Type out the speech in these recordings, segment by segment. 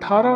18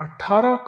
18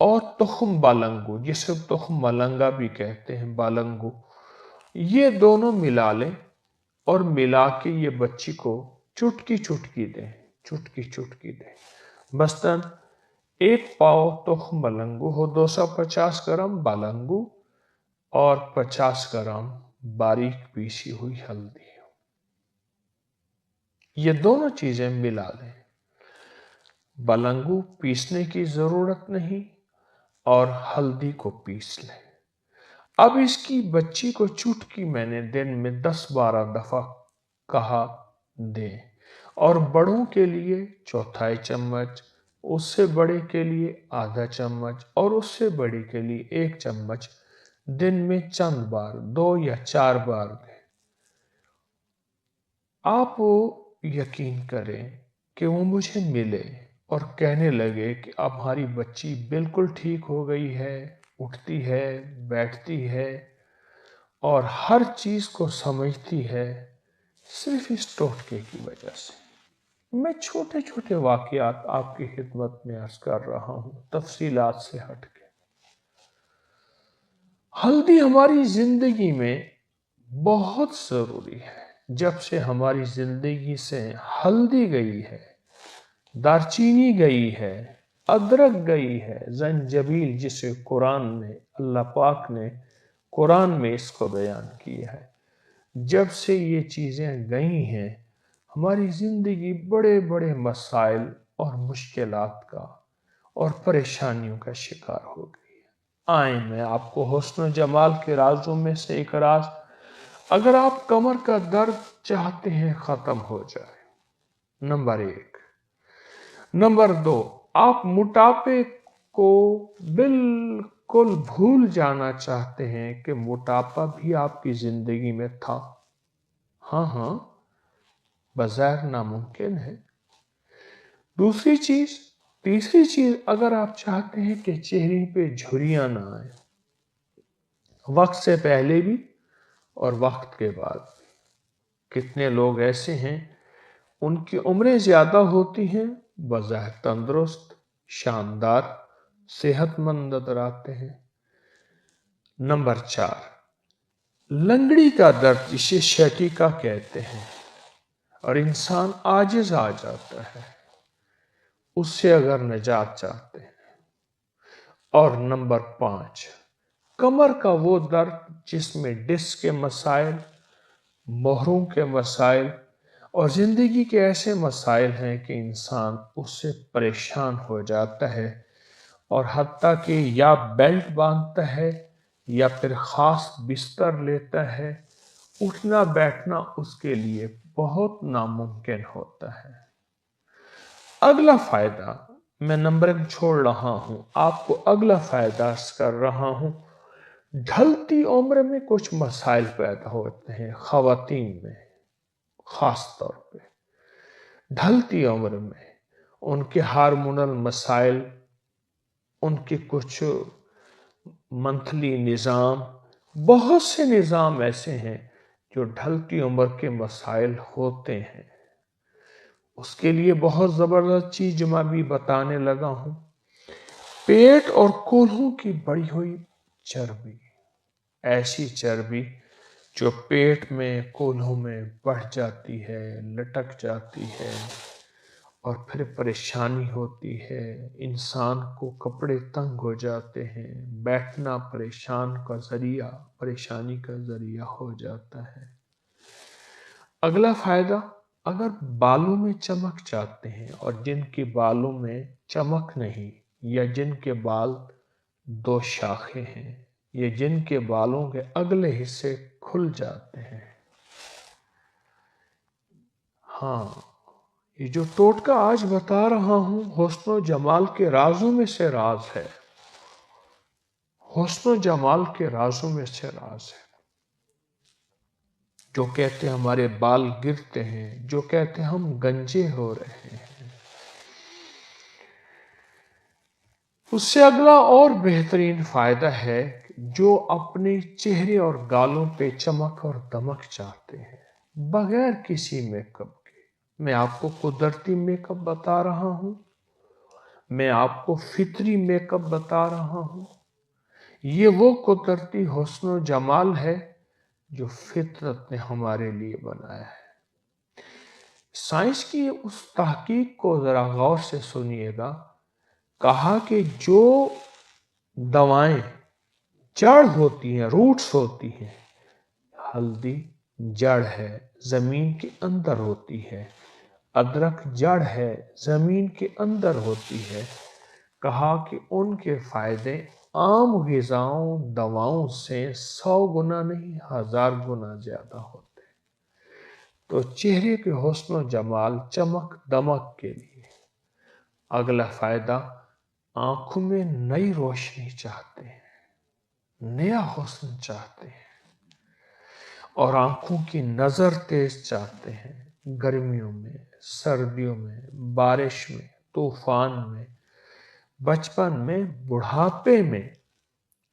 اور تخم بالنگو، جسے تخم ملنگا بھی کہتے ہیں، بالنگو، یہ دونوں ملا لیں اور ملا کے یہ بچی کو چٹکی چٹکی دیں، چٹکی چٹکی دیں۔ مثلاً 1 پاؤ تخم ملنگو ہو 250 گرام بالنگو اور 50 گرام باریک پیسی ہوئی ہلدی، یہ دونوں چیزیں ملا لیں۔ بالنگو پیسنے کی ضرورت نہیں اور ہلدی کو پیس لیں۔ اب اس کی بچی کو چٹکی میں نے دن میں 10-12 دفعہ کہا دیں، اور بڑوں کے لیے 1/4 چمچ، اس سے بڑے کے لیے ½ چمچ اور اس سے بڑی کے لیے 1 چمچ دن میں چند بار 2 یا 4 بار دیں۔ آپ یقین کریں کہ وہ مجھے ملے اور کہنے لگے کہ اب ہماری بچی بالکل ٹھیک ہو گئی ہے، اٹھتی ہے، بیٹھتی ہے اور ہر چیز کو سمجھتی ہے، صرف اس ٹوٹکے کی وجہ سے۔ میں چھوٹے چھوٹے واقعات آپ کی خدمت میں عرض کر رہا ہوں، تفصیلات سے ہٹ کے۔ ہلدی ہماری زندگی میں بہت ضروری ہے۔ جب سے ہماری زندگی سے ہلدی گئی ہے، دارچینی گئی ہے، ادرک گئی ہے، زنجبیل جسے قرآن میں اللہ پاک نے قرآن میں اس کو بیان کیا ہے، جب سے یہ چیزیں گئی ہیں ہماری زندگی بڑے بڑے مسائل اور مشکلات کا اور پریشانیوں کا شکار ہو گئی ہے۔ آئیں میں آپ کو حسن و جمال کے رازوں میں سے ایک راز، اگر آپ کمر کا درد چاہتے ہیں ختم ہو جائے، نمبر 1۔ نمبر 2، آپ موٹاپے کو بالکل بھول جانا چاہتے ہیں کہ موٹاپا بھی آپ کی زندگی میں تھا، ہاں بظاہر ناممکن ہے۔ تیسری چیز، اگر آپ چاہتے ہیں کہ چہرے پہ جھریاں نہ آئیں، وقت سے پہلے بھی اور وقت کے بعد بھی۔ کتنے لوگ ایسے ہیں ان کی عمریں زیادہ ہوتی ہیں، بظاہر تندرست، شاندار، صحت مند نظر آتے ہیں۔ نمبر 4، لنگڑی کا درد جسے شیٹیکا کہتے ہیں اور انسان عاجز آ جاتا ہے، اس سے اگر نجات چاہتے ہیں۔ اور نمبر 5، کمر کا وہ درد جس میں ڈسک کے مسائل، مہروں کے مسائل اور زندگی کے ایسے مسائل ہیں کہ انسان اس سے پریشان ہو جاتا ہے اور حتیٰ کہ یا بیلٹ باندھتا ہے یا پھر خاص بستر لیتا ہے، اٹھنا بیٹھنا اس کے لیے بہت ناممکن ہوتا ہے۔ اگلا فائدہ میں نمبرنگ چھوڑ رہا ہوں، آپ کو اگلا فائدہ عرض کر رہا ہوں۔ ڈھلتی عمر میں کچھ مسائل پیدا ہوتے ہیں خواتین میں، خاص طور پہ ڈھلتی عمر میں ان کے ہارمونل مسائل، ان کے کچھ منتھلی نظام، بہت سے نظام ایسے ہیں جو ڈھلتی عمر کے مسائل ہوتے ہیں۔ اس کے لیے بہت زبردست چیز جو میں بھی بتانے لگا ہوں، پیٹ اور کولہوں کی بڑی ہوئی چربی، ایسی چربی جو پیٹ میں کولہوں میں بڑھ جاتی ہے، لٹک جاتی ہے اور پھر پریشانی ہوتی ہے، انسان کو کپڑے تنگ ہو جاتے ہیں، بیٹھنا پریشانی کا ذریعہ ہو جاتا ہے۔ اگلا فائدہ، اگر بالوں میں چمک چاہتے ہیں اور جن کے بالوں میں چمک نہیں، یا جن کے بال 2 شاخیں ہیں، یا جن کے بالوں کے اگلے حصے کھل جاتے ہیں، ہاں، یہ جو ٹوٹکا آج بتا رہا ہوں حسن و جمال کے رازوں میں سے راز ہے، حسن و جمال کے رازوں میں سے راز ہے۔ جو کہتے ہیں ہمارے بال گرتے ہیں، جو کہتے ہیں ہم گنجے ہو رہے ہیں، اس سے اگلا اور بہترین فائدہ ہے جو اپنے چہرے اور گالوں پہ چمک اور دمک چاہتے ہیں بغیر کسی میک اپ کے۔ میں آپ کو قدرتی میک اپ بتا رہا ہوں، میں آپ کو فطری میک اپ بتا رہا ہوں. یہ وہ قدرتی حسن و جمال ہے جو فطرت نے ہمارے لیے بنایا ہے. سائنس کی اس تحقیق کو ذرا غور سے سنیے گا. کہا کہ جو دوائیں جڑ ہوتی ہیں، روٹس ہوتی ہیں، ہلدی جڑ ہے، زمین کے اندر ہوتی ہے، ادرک جڑ ہے، زمین کے اندر ہوتی ہے. کہا کہ ان کے فائدے عام غذاؤں دواؤں سے 100 گنا نہیں 1000 گنا زیادہ ہوتے. تو چہرے کے حسن و جمال، چمک دمک کے لیے اگلا فائدہ، آنکھوں میں نئی روشنی چاہتے ہیں، نیا حسن چاہتے ہیں، اور آنکھوں کی نظر تیز چاہتے ہیں. گرمیوں میں، سردیوں میں، بارش میں، طوفان میں، بچپن میں، بڑھاپے میں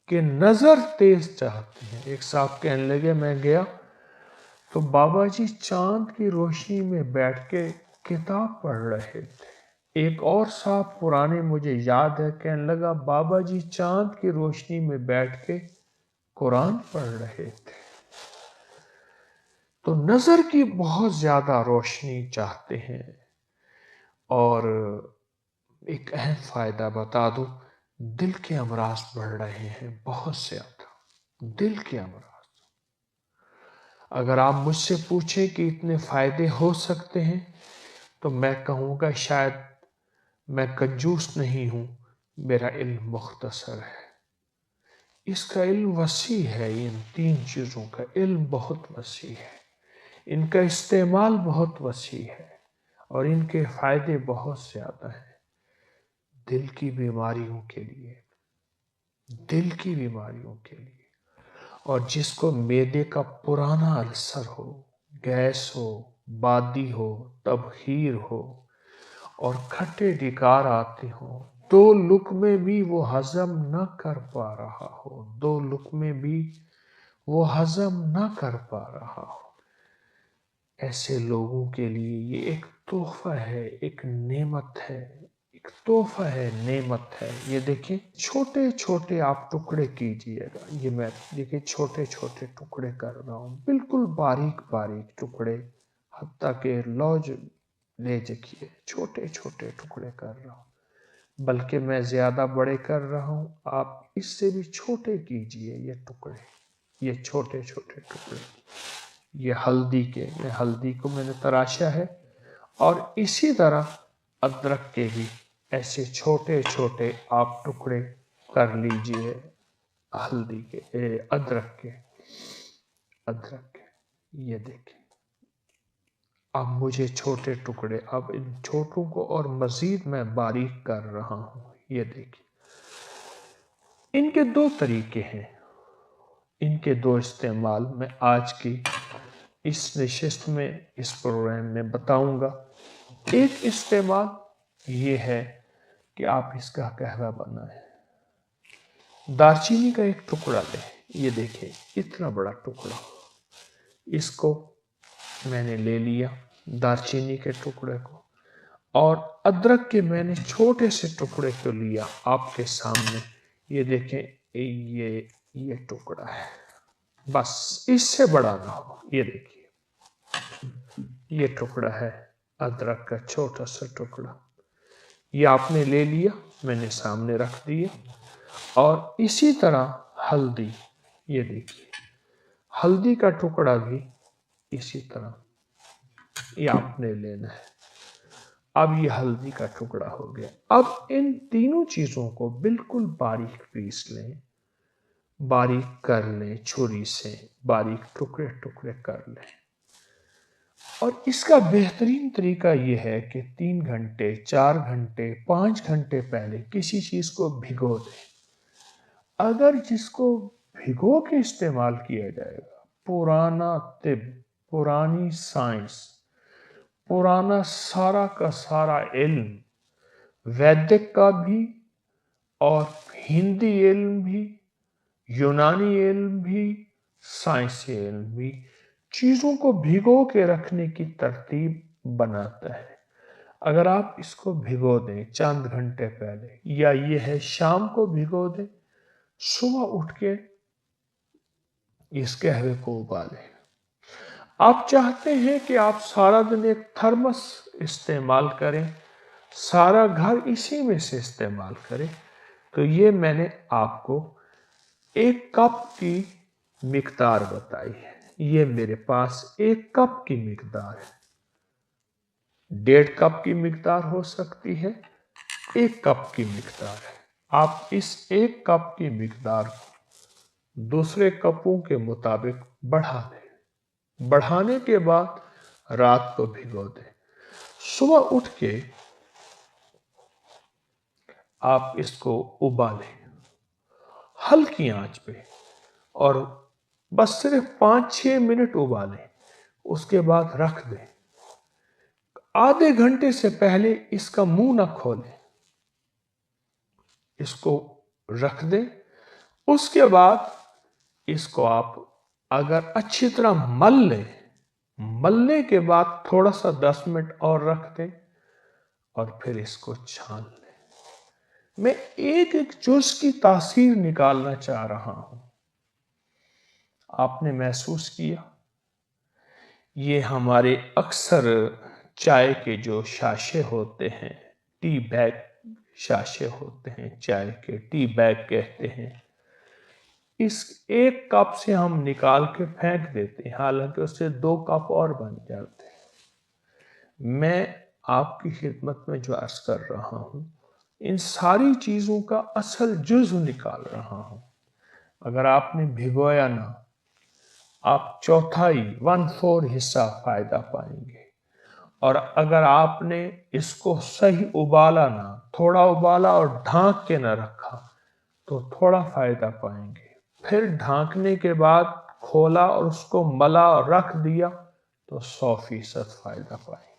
کہ نظر تیز چاہتے ہیں. ایک صاحب کہنے لگے میں گیا تو بابا جی چاند کی روشنی میں بیٹھ کے کتاب پڑھ رہے تھے. ایک اور صاحب پرانے مجھے یاد ہے کہنے لگا بابا جی چاند کی روشنی میں بیٹھ کے قرآن پڑھ رہے تھے. تو نظر کی بہت زیادہ روشنی چاہتے ہیں. اور ایک اہم فائدہ بتا دوں، دل کے امراض بڑھ رہے ہیں بہت زیادہ. دل کے امراض، اگر آپ مجھ سے پوچھیں کہ اتنے فائدے ہو سکتے ہیں تو میں کہوں گا شاید میں کنجوس نہیں ہوں، میرا علم مختصر ہے. اس کا علم وسیع ہے. ان 3 چیزوں کا علم بہت وسیع ہے، ان کا استعمال بہت وسیع ہے، اور ان کے فائدے بہت زیادہ ہیں. دل کی بیماریوں کے لیے، دل کی بیماریوں کے لیے، اور جس کو معدے کا پرانا السر ہو، گیس ہو، بادی ہو، تبخیر ہو، اور کھٹے ڈکار آتے ہوں، 2 لقمے بھی وہ ہضم نہ کر پا رہا ہو، 2 لقمے بھی وہ ہضم نہ کر پا رہا ہو، ایسے لوگوں کے لیے یہ ایک تحفہ ہے، ایک نعمت ہے، ایک تحفہ ہے، نعمت ہے. یہ دیکھیں چھوٹے چھوٹے آپ ٹکڑے کیجئے گا. یہ میں دیکھیں چھوٹے چھوٹے ٹکڑے کر رہا ہوں، بالکل باریک باریک ٹکڑے، حتیٰ کہ لوج لے جکیے چھوٹے چھوٹے ٹکڑے کر رہا ہوں. بلکہ میں زیادہ بڑے کر رہا ہوں، آپ اس سے بھی چھوٹے کیجئے. یہ ٹکڑے، یہ چھوٹے چھوٹے ٹکڑے، یہ ہلدی کے، یہ ہلدی کو میں نے تراشا ہے. اور اسی طرح ادرک کے بھی ایسے چھوٹے چھوٹے آپ ٹکڑے کر لیجئے. ہلدی کے، ادرک کے، ادرک کے. یہ دیکھیں اب مجھے چھوٹے ٹکڑے، اب ان چھوٹوں کو اور مزید میں باریک کر رہا ہوں. یہ دیکھیں ان کے 2 طریقے ہیں، ان کے 2 استعمال میں آج کی اس نشست میں، اس پروگرام میں بتاؤں گا. ایک استعمال یہ ہے کہ آپ اس کا قہوہ بنائیں. دارچینی کا ایک ٹکڑا لیں. یہ دیکھیں اتنا بڑا ٹکڑا، اس کو میں نے لے لیا، دارچینی کے ٹکڑے کو، اور ادرک کے میں نے چھوٹے سے ٹکڑے کو لیا آپ کے سامنے. یہ دیکھیں یہ ٹکڑا ہے، بس اس سے بڑا نہ ہو. یہ دیکھیے یہ ٹکڑا ہے ادرک کا، چھوٹا سا ٹکڑا. یہ آپ نے لے لیا، میں نے سامنے رکھ دیا. اور اسی طرح ہلدی، یہ دیکھیے ہلدی کا ٹکڑا بھی اسی طرح یہ آپ نے لینا ہے. اب یہ ہلدی کا ٹکڑا ہو گیا. اب ان تینوں چیزوں کو بالکل باریک پیس لیں، باریک کر لیں، چھری سے باریک ٹکڑے ٹکڑے کر لیں. اور اس کا بہترین طریقہ یہ ہے کہ 3 گھنٹے، 4 گھنٹے، 5 گھنٹے پہلے کسی چیز کو بھگو دیں. اگر جس کو بھگو کے استعمال کیا جائے گا، پرانا طب، پرانی سائنس، پرانا سارا کا سارا علم، ویدک کا بھی اور ہندی علم بھی، یونانی علم بھی، سائنسی علم بھی، چیزوں کو بھگو کے رکھنے کی ترتیب بناتا ہے. اگر آپ اس کو بھگو دیں چند گھنٹے پہلے، یا یہ ہے شام کو بھگو دیں، صبح اٹھ کے اس قہوے کو ابالیں۔ آپ چاہتے ہیں کہ آپ سارا دن ایک تھرمس استعمال کریں، سارا گھر اسی میں سے استعمال کریں، تو یہ میں نے آپ کو 1 کپ کی مقدار بتائی ہے۔ یہ میرے پاس 1 کپ کی مقدار ہے، 1.5 کپ کی مقدار ہو سکتی ہے، 1 کپ کی مقدار ہے۔ آپ اس 1 کپ کی مقدار کو دوسرے کپوں کے مطابق بڑھا دیں۔ بڑھانے کے بعد رات کو بھگو دیں۔ صبح اٹھ کے آپ اس کو ابالیں ہلکی آنچ پہ، اور بس صرف 5-6 منٹ ابالیں، اس کے بعد رکھ دیں۔ آدھے گھنٹے سے پہلے اس کا منہ نہ کھولیں، اس کو رکھ دیں۔ اس کے بعد اس کو آپ اگر اچھی طرح مل لیں، ملنے کے بعد تھوڑا سا 10 منٹ اور رکھ دیں، اور پھر اس کو چھان لیں۔ میں ایک جز کی تاثیر نکالنا چاہ رہا ہوں۔ آپ نے محسوس کیا، یہ ہمارے اکثر چائے کے جو شاشے ہوتے ہیں، ٹی بیگ شاشے ہوتے ہیں، چائے کے ٹی بیگ کہتے ہیں، اس 1 کپ سے ہم نکال کے پھینک دیتے ہیں، حالانکہ اس سے 2 کپ اور بن جاتے ہیں۔ میں آپ کی خدمت میں جو عرض کر رہا ہوں، ان ساری چیزوں کا اصل جزو نکال رہا ہوں۔ اگر آپ نے بھگویا نہ، آپ 1/4 حصہ فائدہ پائیں گے، اور اگر آپ نے اس کو صحیح ابالا نہ، تھوڑا ابالا اور ڈھانک کے نہ رکھا، تو تھوڑا فائدہ پائیں گے۔ پھر ڈھانکنے کے بعد کھولا اور اس کو ملا اور رکھ دیا، تو 100% فائدہ پائیں گے۔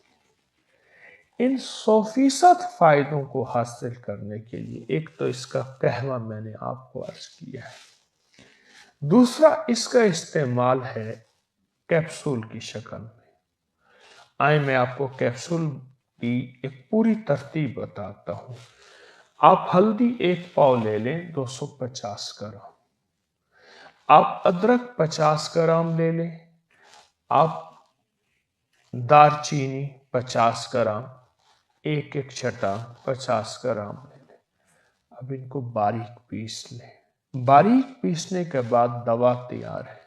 ان 100% فائدوں کو حاصل کرنے کے لیے ایک تو اس کا قہوہ میں نے آپ کو عرض کیا ہے، دوسرا اس کا استعمال ہے کیپسول کی شکل میں۔ آئیں میں آپ کو کیپسول کی ایک پوری ترتیب بتاتا ہوں۔ آپ ہلدی 1 پاؤ لے لیں، 250 گرام۔ آپ ادرک 50 گرام لے لیں۔ آپ دار چینی 50 گرام، ایک چھٹا 50 گرام لے لیں۔ اب ان کو باریک پیس لیں۔ باریک پیسنے کے بعد دوا تیار ہے۔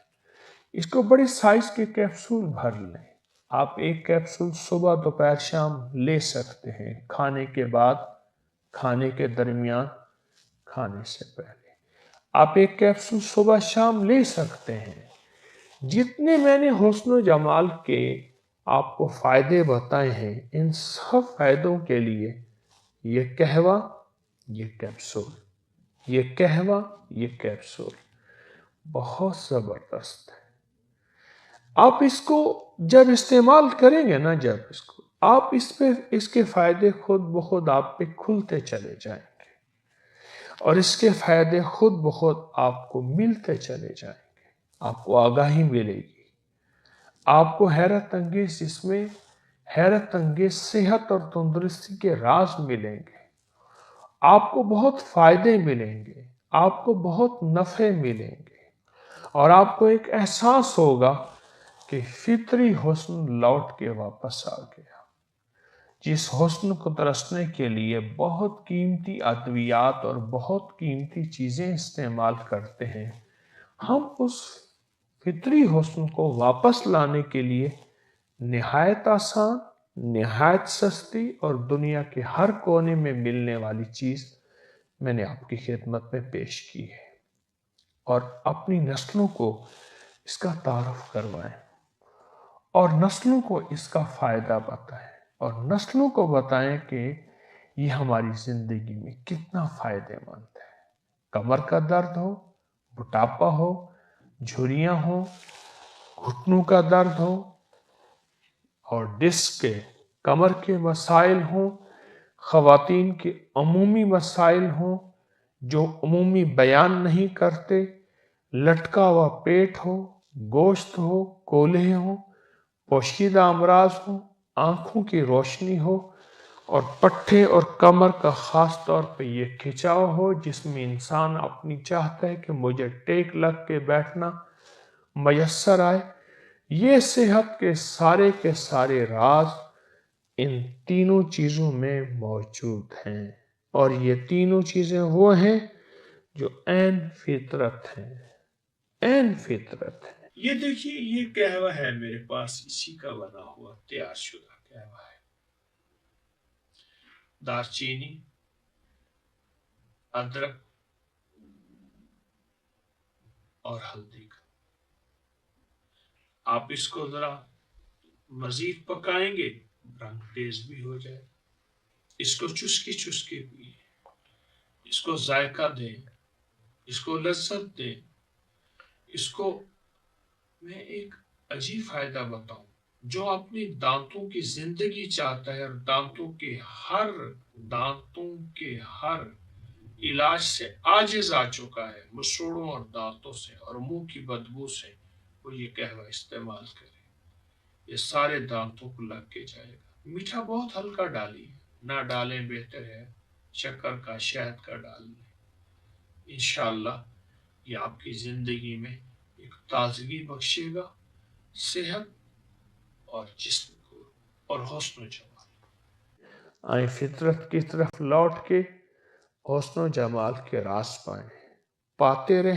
اس کو بڑے سائز کے کیپسول بھر لیں۔ آپ 1 کیپسول صبح، دوپہر، شام لے سکتے ہیں، کھانے کے بعد، کھانے کے درمیان، کھانے سے پہلے۔ آپ 1 کیپسول صبح شام لے سکتے ہیں۔ جتنے میں نے حسن و جمال کے آپ کو فائدے بتائے ہیں، ان سب فائدوں کے لیے یہ قہوہ، یہ کیپسول، یہ قہوہ، یہ کیپسول بہت زبردست ہے۔ آپ اس کو جب استعمال کریں گے نا، آپ اس کے فائدے خود بخود آپ پہ کھلتے چلے جائیں گے، اور اس کے فائدے خود بخود آپ کو ملتے چلے جائیں گے۔ آپ کو آگاہی ملے گی، آپ کو حیرت انگیز، اس میں حیرت انگیز صحت اور تندرستی کے راز ملیں گے۔ آپ کو بہت فائدے ملیں گے، آپ کو بہت نفع ملیں گے، اور آپ کو ایک احساس ہوگا کہ فطری حسن لوٹ کے واپس آ گیا۔ جس حسن کو ترسنے کے لیے بہت قیمتی ادویات اور بہت قیمتی چیزیں استعمال کرتے ہیں، ہم اس فطری حسن کو واپس لانے کے لیے نہایت آسان، نہایت سستی اور دنیا کے ہر کونے میں ملنے والی چیز میں نے آپ کی خدمت میں پیش کی ہے، اور اپنی نسلوں کو اس کا تعارف کروائیں، اور نسلوں کو اس کا فائدہ بتائیں، اور نسلوں کو بتائیں کہ یہ ہماری زندگی میں کتنا فائدہ مند ہے۔ کمر کا درد ہو، موٹاپا ہو، جھریاں ہوں، گھٹنوں کا درد ہو، اور ڈسک کے، کمر کے مسائل ہوں، خواتین کے عمومی مسائل ہوں جو عمومی بیان نہیں کرتے، لٹکا ہوا پیٹ ہو، گوشت ہو، کولے ہوں، پوشیدہ امراض ہوں، آنکھوں کی روشنی ہو، اور پٹھے اور کمر کا خاص طور پہ یہ کھچاؤ ہو جس میں انسان اپنی چاہتا ہے کہ مجھے ٹیک لگ کے بیٹھنا میسر آئے. یہ صحت کے سارے راز ان تینوں چیزوں میں موجود ہیں، اور یہ تینوں چیزیں وہ ہیں جو عین فطرت ہیں، عین فطرت ہے. یہ دیکھیے، یہ قہوہ ہے میرے پاس، اسی کا بنا ہوا تیار شدہ قہوہ ہے. دار چینی، ادرک اور ہلدی کا. آپ اس کو ذرا مزید پکائیں گے، رنگ تیز بھی ہو جائے. اس کو چسکی چسکی پیئے، اس کو ذائقہ دیں، اس کو لذت دیں. اس کو میں ایک عجیب فائدہ بتاؤں، جو اپنی دانتوں کی زندگی چاہتا ہے اور دانتوں کے ہر علاج سے عاجز آ چکا ہے، مسوڑوں اور دانتوں سے اور منہ کی بدبو سے، وہ یہ قہوہ استعمال کرے. یہ سارے دانتوں کو لگ کے جائے گا. میٹھا بہت ہلکا ڈالیے، نہ ڈالیں بہتر ہے. شکر کا، شہد کا ڈال لیں. انشاءاللہ یہ آپ کی زندگی میں ایک تازگی بخشے گا، صحت اور جسم کو اور حسن و جمال. آئیں فطرت کی طرف لوٹ کے حسن و جمال کے راز پائیں، پاتے رہیں.